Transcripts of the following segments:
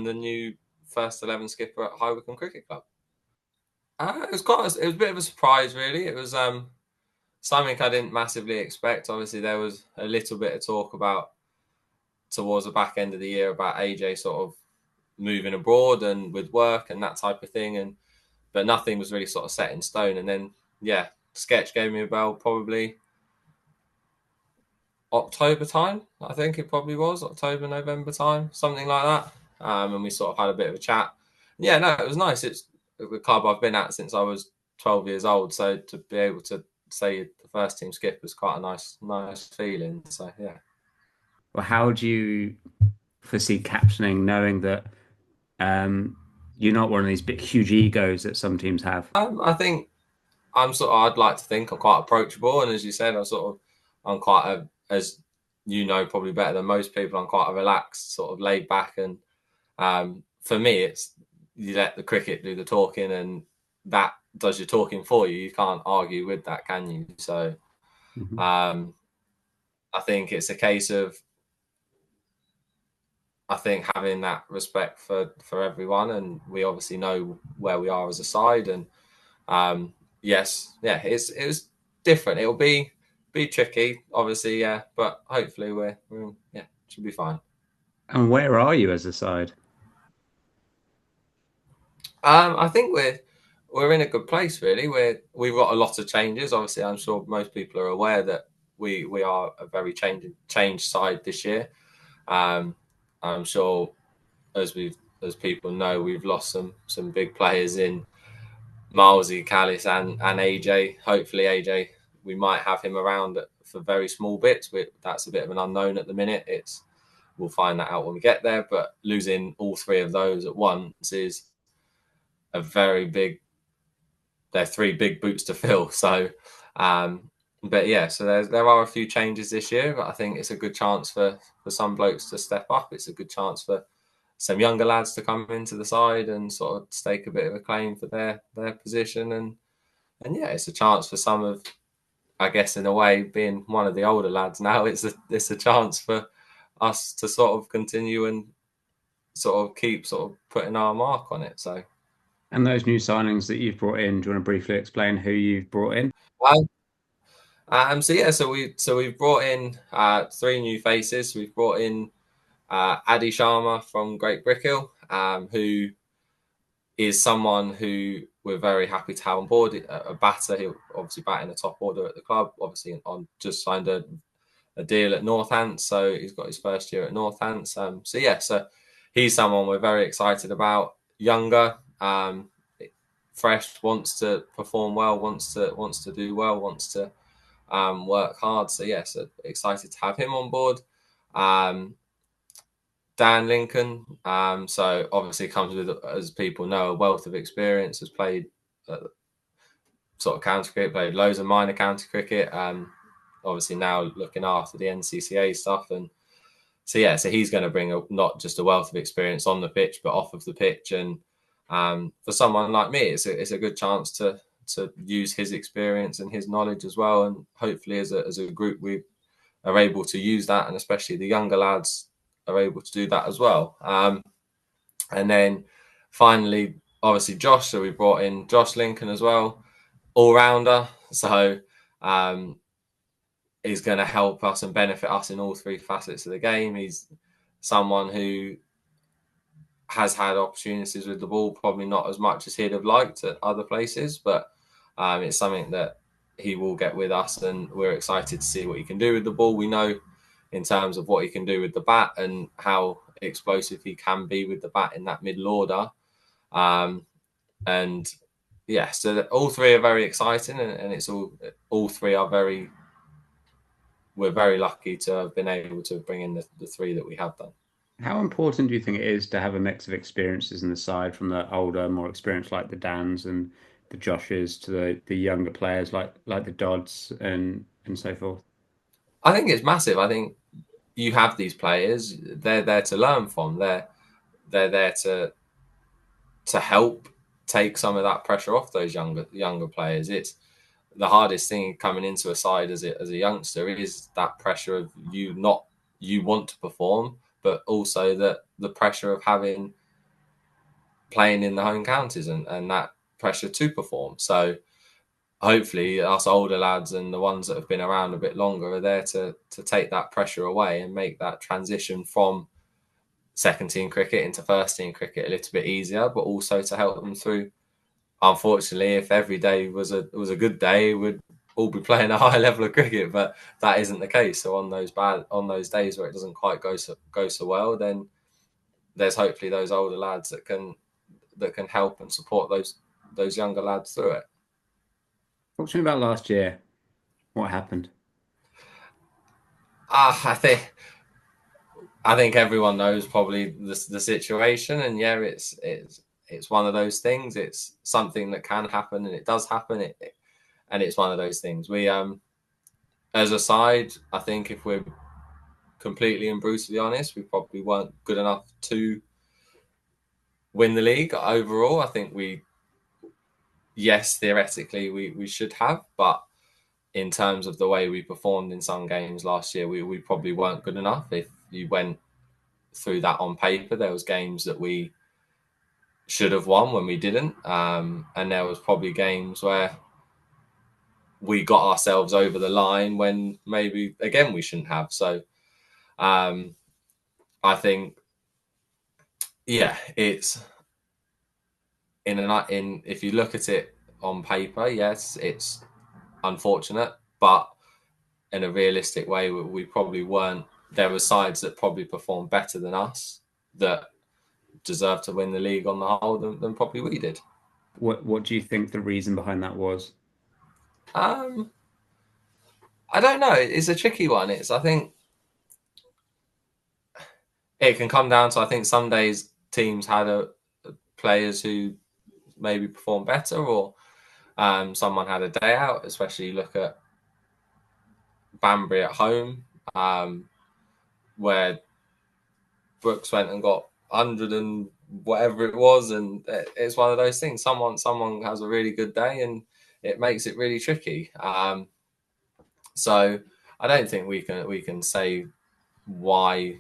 the new first 11 skipper at Wycombe Cricket Club. It was a bit of a surprise, really. It was something I didn't massively expect. Obviously, there was a little bit of talk about towards the back end of the year about AJ sort of moving abroad and with work and that type of thing, but nothing was really sort of set in stone. And then Sketch gave me a bell probably October time. I think it probably was October, November time, something like that. And we sort of had a bit of a chat. Yeah, no, it was nice. It's the club I've been at since I was 12 years old. So to be able to say the first team skip was quite a nice feeling. So yeah. Well, how do you foresee captaining, knowing that you're not one of these big, huge egos that some teams have? I think I'd like to think I'm quite approachable, and as you said, I'm quite as you know, probably better than most people, I'm quite a relaxed, sort of laid back, and for me, it's you let the cricket do the talking, and that does your talking for you. You can't argue with that, can you? So, I think it's a case of having that respect for everyone, and we obviously know where we are as a side, and it was different. It'll be tricky, obviously, yeah, but hopefully we should be fine. And where are you as a side? I think we're in a good place, really. We've got a lot of changes. Obviously, I'm sure most people are aware that we are a very changed side this year. I'm sure as people know, we've lost some big players in Milesy, Callis, and AJ. Hopefully, AJ, we might have him around for very small bits. That's a bit of an unknown at the minute. We'll find that out when we get there. But losing all three of those at once is a very big. They're three big boots to fill. So, but yeah, so there are a few changes this year. But I think it's a good chance for some blokes to step up. It's a good chance for some younger lads to come into the side and sort of stake a bit of a claim for their position, and yeah, it's a chance for some of, I guess, in a way, being one of the older lads now, it's a chance for us to sort of continue and sort of keep sort of putting our mark on it. So, And those new signings that you've brought in, do you want to briefly explain who you've brought in? so we've brought in three new faces. We've brought in Adi Sharma from Great Brickhill, who is someone who we're very happy to have on board. A batter, he'll obviously bat in the top order at the club. Obviously, just signed a deal at Northants, so he's got his first year at Northants. So he's someone we're very excited about. Younger, fresh, wants to perform well, wants to do well, wants to work hard. So excited to have him on board. Dan Lincoln, so obviously comes with, as people know, a wealth of experience. Has played sort of county cricket, played loads of minor county cricket. Obviously now looking after the NCCA stuff, and so he's going to bring not just a wealth of experience on the pitch, but off of the pitch. And for someone like me, it's a good chance to use his experience and his knowledge as well. And hopefully, as a group, we are able to use that, and especially the younger lads are able to do that as well. And then finally, obviously Josh. So we brought in Josh Lincoln as well, all rounder. So he's going to help us and benefit us in all three facets of the game. He's someone who has had opportunities with the ball, probably not as much as he'd have liked at other places, but it's something that he will get with us, and we're excited to see what he can do with the ball. We know in terms of what he can do with the bat and how explosive he can be with the bat in that middle order. So all three are very exciting, and it's all three are very. We're very lucky to have been able to bring in the three that we have done. How important do you think it is to have a mix of experiences in the side, from the older, more experienced like the Dans and the Joshes to the younger players like the Dodds and so forth? I think it's massive. I think you have these players; they're there to learn from. They're there to help take some of that pressure off those younger players. It's the hardest thing coming into a side as a youngster is that pressure of you want to perform, but also the pressure of playing in the home counties and that pressure to perform. So hopefully us older lads and the ones that have been around a bit longer are there to take that pressure away and make that transition from second team cricket into first team cricket a little bit easier, but also to help them through. Unfortunately, if every day was a good day, we'd all be playing a high level of cricket, but that isn't the case. So on those days where it doesn't quite go so well, then there's hopefully those older lads that can help and support those younger lads through it. Talk to me about last year. What happened? I think everyone knows probably the situation, and yeah, it's one of those things. It's something that can happen, and it does happen. And it's one of those things. We as a side, I think if we're completely and brutally honest, we probably weren't good enough to win the league overall. I think theoretically we should have, but in terms of the way we performed in some games last year, we probably weren't good enough. If you went through that on paper, there was games that we should have won when we didn't, and there was probably games where we got ourselves over the line when maybe again we shouldn't have. So I think it's in if you look at it on paper, yes, it's unfortunate, but in a realistic way, we probably weren't. There were sides that probably performed better than us that deserved to win the league on the whole than probably we did. What do you think the reason behind that was? I don't know. It's a tricky one. I think it can come down to, I think some days teams had players who maybe performed better, or someone had a day out. Especially look at Banbury at home, where Brooks went and got 100 and whatever it was, and it's one of those things. Someone has a really good day, and it makes it really tricky. So I don't think we can say why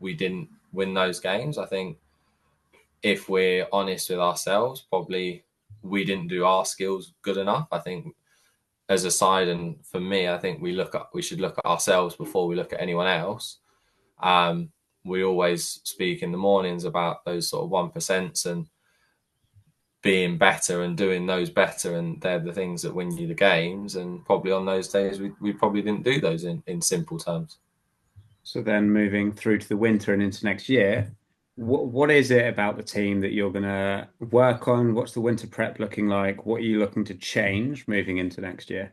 we didn't win those games. I think if we're honest with ourselves, probably we didn't do our skills good enough. I think as a side, and for me, I think we should look at ourselves before we look at anyone else. We always speak in the mornings about those sort of 1% and being better and doing those better, and they're the things that win you the games. And probably on those days, we probably didn't do those in simple terms. So then moving through to the winter and into next year, what is it about the team that you're going to work on? What's the winter prep looking like? What are you looking to change moving into next year?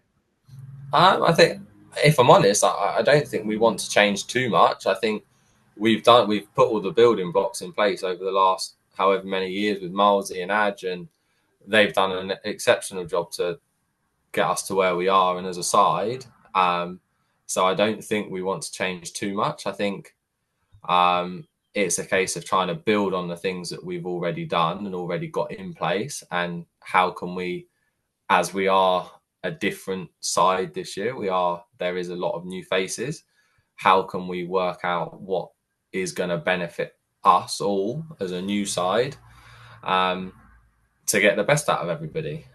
I think, if I'm honest, I don't think we want to change too much. I think we've put all the building blocks in place over the last however many years with Milesy and Adge, and they've done an exceptional job to get us to where we are and as a side. So I don't think we want to change too much. I think it's a case of trying to build on the things that we've already done and already got in place, and how can we, as we are a different side this year, there is a lot of new faces. How can we work out what is going to benefit us all as a new side, to get the best out of everybody?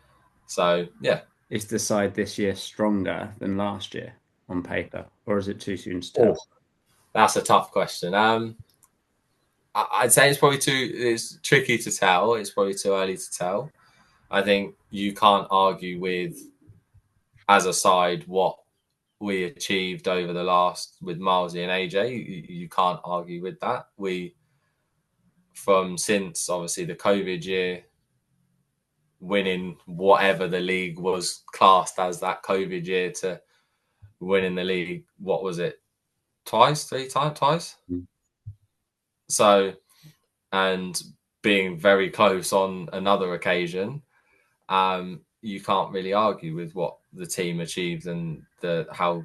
So yeah. Is the side this year stronger than last year on paper, or is it too soon to tell? That's a tough question. I'd say it's tricky to tell. It's probably too early to tell. I think you can't argue with, as a side, what we achieved over the last with Milesy and AJ. You can't argue with that. Since obviously the COVID year, winning whatever the league was classed as that COVID year, to winning the league, what was it? Twice? Mm. So, and being very close on another occasion, you can't really argue with what the team achieved and how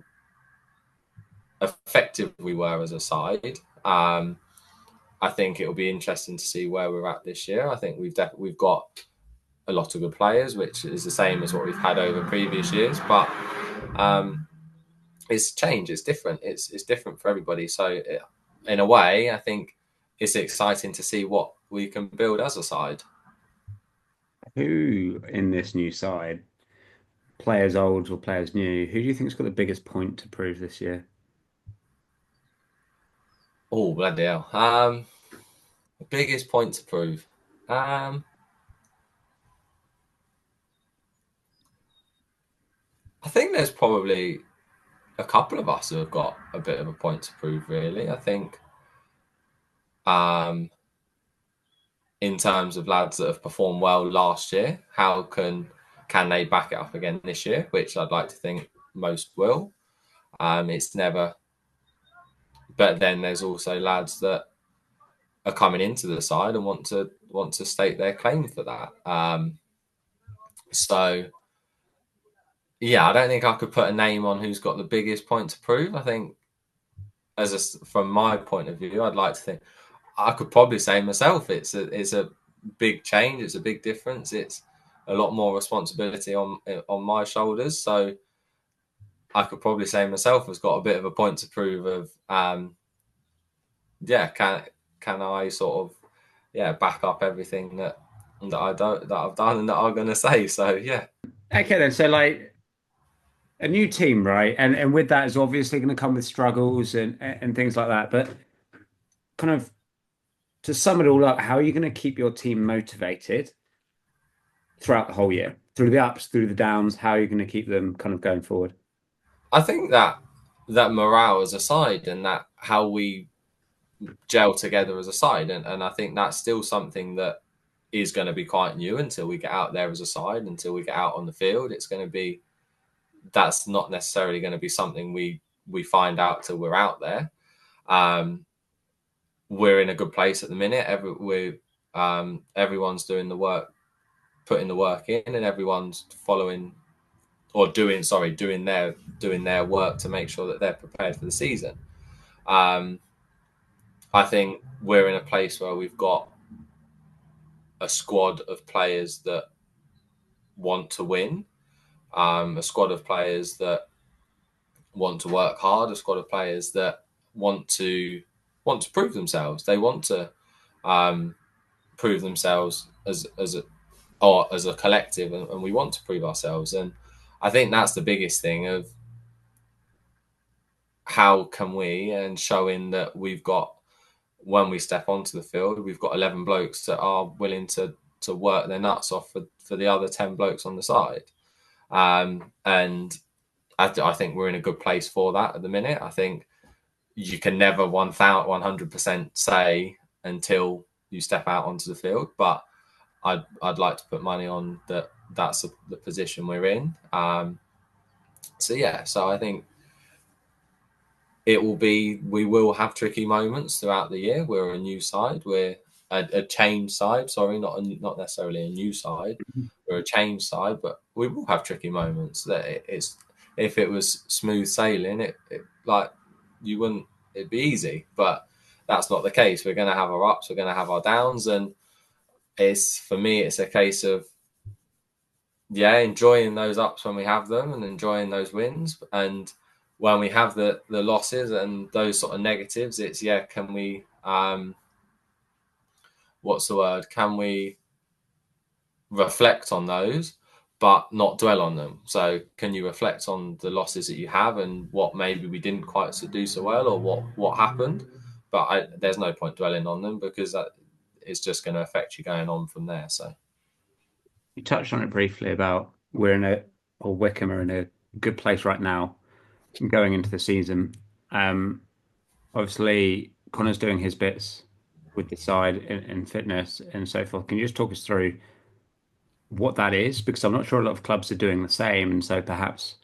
effective we were as a side. I think it'll be interesting to see where we're at this year. I think we've got a lot of good players, which is the same as what we've had over previous years. But it's change. It's different. It's different for everybody. So in a way, I think it's exciting to see what we can build as a side. Who in this new side, players old or players new, who do you think's got the biggest point to prove this year? Oh, bloody hell. The biggest point to prove. Um, I think there's probably a couple of us who have got a bit of a point to prove, really. I think um, in terms of lads that have performed well last year, how can they back it up again this year? Which I'd like to think most will. It's never, but then there's also lads that are coming into the side and want to state their claim for that. So yeah, I don't think I could put a name on who's got the biggest point to prove. I think from my point of view, I'd like to think I could probably say myself. It's a big change. It's a big difference. It's a lot more responsibility on my shoulders. So I could probably say myself has got a bit of a point to prove of yeah, can I sort of back up everything that I've done and that I'm going to say. So yeah, Okay, then. So, like a new team, right? And with that is obviously going to come with struggles and things like that. But kind of to sum it all up, how are you going to keep your team motivated throughout the whole year, through the ups, through the downs? How are you going to keep them kind of going forward? I think that morale as a side and that how we gel together as a side, and I think that's still something that is going to be quite new until we get out there as a side, until we get out on the field. It's going to be that's not necessarily going to be something we find out till we're out there. Um, we're in a good place at the minute. Everyone's doing the work, putting the work in, and everyone's following or doing their work to make sure that they're prepared for the season. Um, I think we're in a place where we've got a squad of players that want to win, a squad of players that want to work hard, a squad of players that want to prove themselves. They want to um, prove themselves as a collective, and we want to prove ourselves. And I think that's the biggest thing of how can we and showing that we've got when we step onto the field, we've got 11 blokes that are willing to work their nuts off for the other 10 blokes on the side. And I think we're in a good place for that at the minute. I think you can never 100% say until you step out onto the field, but I'd like to put money on that. That's the position we're in. So I think we will have tricky moments throughout the year. We're a new side. We're a change side. Sorry, not necessarily a new side. We're a change side, but we will have tricky moments. It's if it was smooth sailing, it like you wouldn't. It'd be easy, but that's not the case. We're going to have our ups. We're going to have our downs, and for me, it's a case of enjoying those ups when we have them and enjoying those wins. And when we have the losses and those sort of negatives, it's can we what's the word? Can we reflect on those, but not dwell on them? So can you reflect on the losses that you have and what maybe we didn't quite do so well, or what happened? But there's no point dwelling on them because that is just going to affect you going on from there. So You touched on it briefly about or Wycombe are in a good place right now going into the season. Um, Obviously, Connor's doing his bits with the side in fitness and so forth. Can you just talk us through what that is? Because I'm not sure a lot of clubs are doing the same, and so perhaps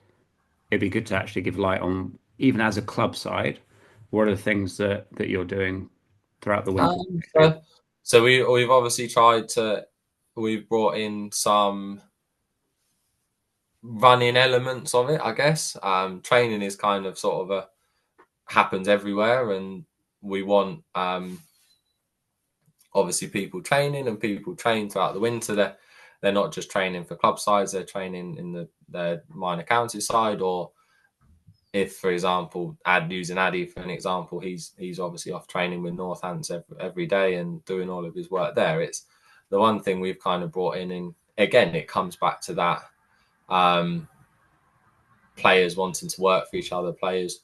it'd be good to actually give light on, even as a club side, what are the things that you're doing throughout the winter? Um, so, so we've obviously we've brought in some running elements of it, I guess. Training is kind of sort of happens everywhere, and we want obviously people training and people train throughout the winter. They're not just training for club sides; they're training in their minor county side or if, for example, using Addy for an example, he's obviously off training with Northants every day and doing all of his work there. It's the one thing we've kind of brought in, and again, it comes back to that players wanting to work for each other, players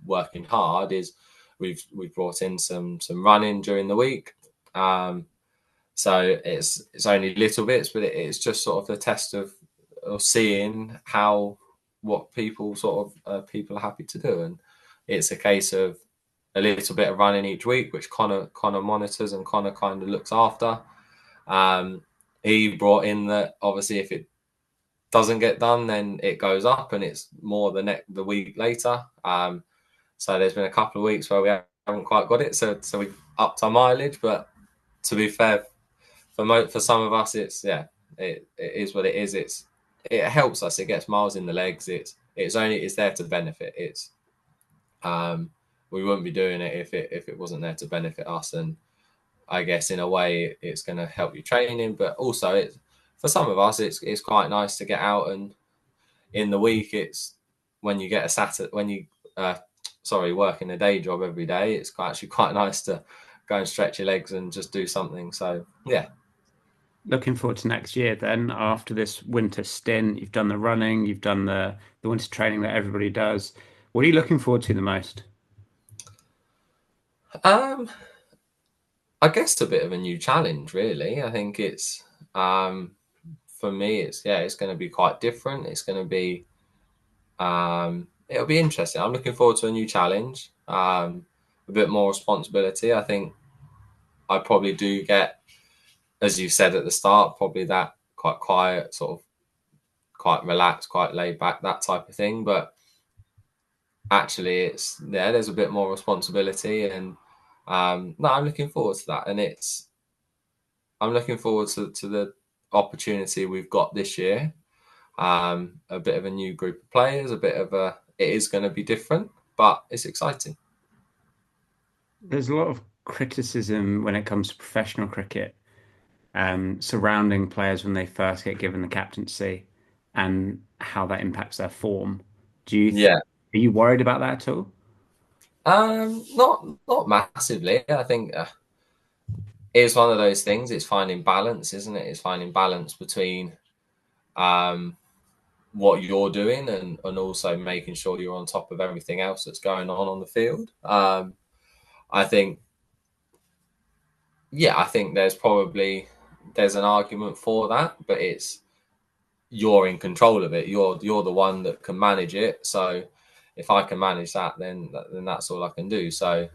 working hard. Is we've brought in some running during the week. So it's only little bits, but it's just sort of the test of seeing what people people are happy to do, and it's a case of a little bit of running each week, which Connor monitors and Connor kind of looks after. He brought in that obviously if it doesn't get done, then it goes up, and it's more the week later. So there's been a couple of weeks where we haven't quite got it, so we've upped our mileage. But to be fair, for some of us, it is what it is. It helps us. It gets miles in the legs. It's there to benefit. We wouldn't be doing it if it wasn't there to benefit us. And I guess in a way, it's going to help you training, but also for some of us, it's quite nice to get out, and in the week, it's when you get a Saturday when you working a day job every day. It's actually quite nice to go and stretch your legs and just do something. So yeah. Looking forward to next year then. After this winter stint, you've done the running, you've done the winter training that everybody does. What are you looking forward to the most? Um, I guess a bit of a new challenge, really. I think it's for me, it's going to be quite different. It's going to be it'll be interesting. I'm looking forward to a new challenge, a bit more responsibility. I think I probably do get, as you said at the start, probably that quite quiet, sort of quite relaxed, quite laid back, that type of thing. But actually, there's a bit more responsibility, and no, I'm looking forward to that, and I'm looking forward to the opportunity we've got this year. A bit of a new group of players, it is going to be different, but it's exciting. There's a lot of criticism when it comes to professional cricket, surrounding players when they first get given the captaincy and how that impacts their form. Yeah. Are you worried about that at all? Not massively. I think it's one of those things. It's finding balance, isn't it? It's finding balance between um, what you're doing and also making sure you're on top of everything else that's going on the field. I think, I think there's an argument for that, but you're in control of it. You're the one that can manage it. So if I can manage that, then that's all I can do. So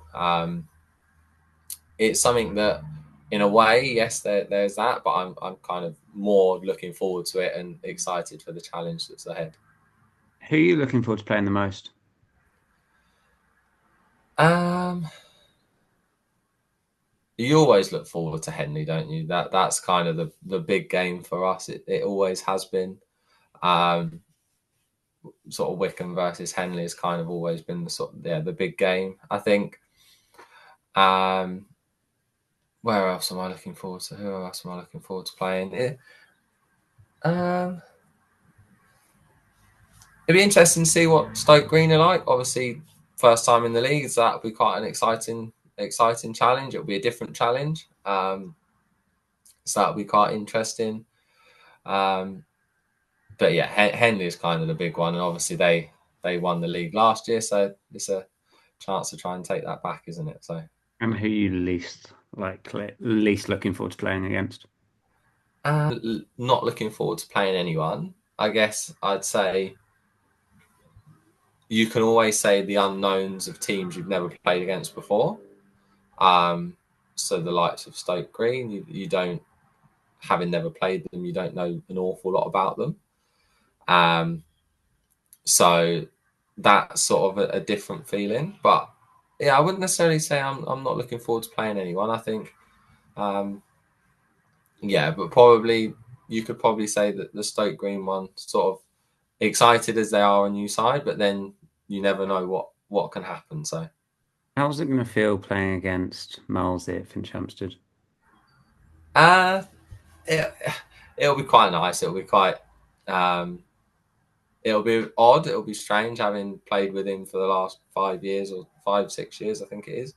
it's something that, in a way, yes, there's that, but I'm kind of more looking forward to it and excited for the challenge that's ahead. Who are you looking forward to playing the most? Um, you always look forward to Henley, don't you? That's kind of the big game for us. It always has been. Um, Sort of Wycombe versus Henley has kind of always been the big game. I think. Where else am I looking forward to? Who else am I looking forward to playing? Um, it'd be interesting to see what Stoke Green are like. Obviously, first time in the league, so that'll be quite an exciting challenge. It'll be a different challenge. So that'll be quite interesting. But yeah, Henley is kind of the big one, and obviously they won the league last year, so it's a chance to try and take that back, isn't it? So, And who are you least looking forward to playing against? not looking forward to playing anyone. I guess I'd say you can always say the unknowns of teams you've never played against before. So the likes of Stoke Green, you don't, having never played them, you don't know an awful lot about them. So that's sort of a different feeling. But yeah, I wouldn't necessarily say I'm not looking forward to playing anyone. I think, but probably you could probably say that the Stoke Green one, sort of excited as they are a new side, but then you never know what can happen. So How's it going to feel playing against Malsey at Finchampstead? uh it, it'll be quite nice. It'll be quite it'll be odd. It'll be strange having played with him for the last 5 years or 5, 6 years, I think it is.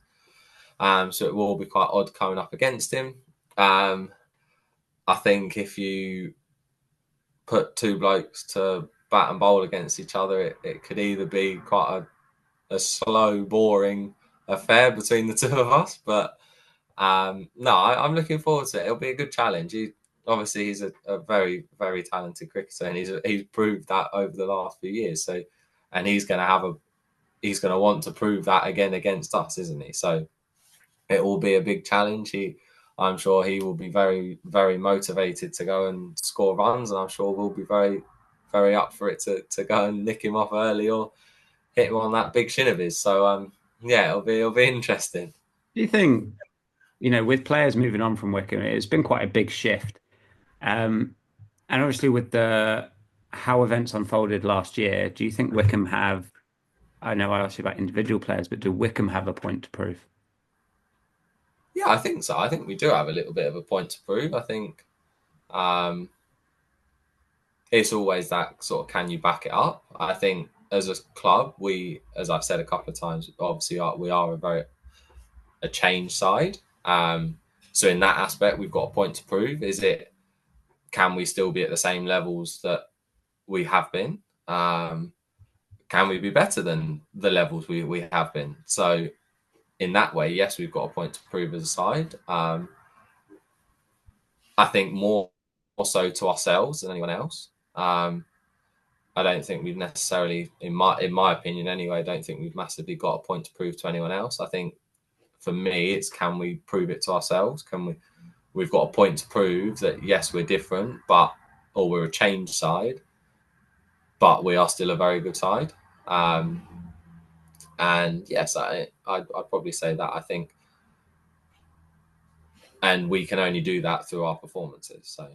So it will be quite odd coming up against him. I think if you put two blokes to bat and bowl against each other, it could either be quite a slow, boring affair between the two of us. But no, I'm looking forward to it. It'll be a good challenge. Obviously he's a very, very talented cricketer, and he's proved that over the last few years. So, and he's going to want to prove that again against us, isn't he? So it will be a big challenge. I'm sure he will be very, very motivated to go and score runs, and I'm sure we'll be very, very up for it to go and nick him off early or hit him on that big shin of his. So yeah, it'll be interesting. Do you think, with players moving on from Wycombe, it's been quite a big shift. And obviously with the how events unfolded last year, do you think Wycombe have, I know I asked you about individual players, but do Wycombe have a point to prove? Yeah, I think so. I think we do have a little bit of a point to prove. I think um, it's always that sort of, can you back it up? I think as a club, as I've said a couple of times, obviously we are a change side. So in that aspect, we've got a point to prove. Can we still be at the same levels that we have been? Can we be better than the levels we have been? So in that way, yes, we've got a point to prove as a side. I think more so to ourselves than anyone else. I don't think we've necessarily, in my opinion anyway, I don't think we've massively got a point to prove to anyone else. I think for me, it's, can we prove it to ourselves? We've got a point to prove that yes, we're different, or we're a change side, but we are still a very good side. And yes, I'd probably say that. I think, and we can only do that through our performances. So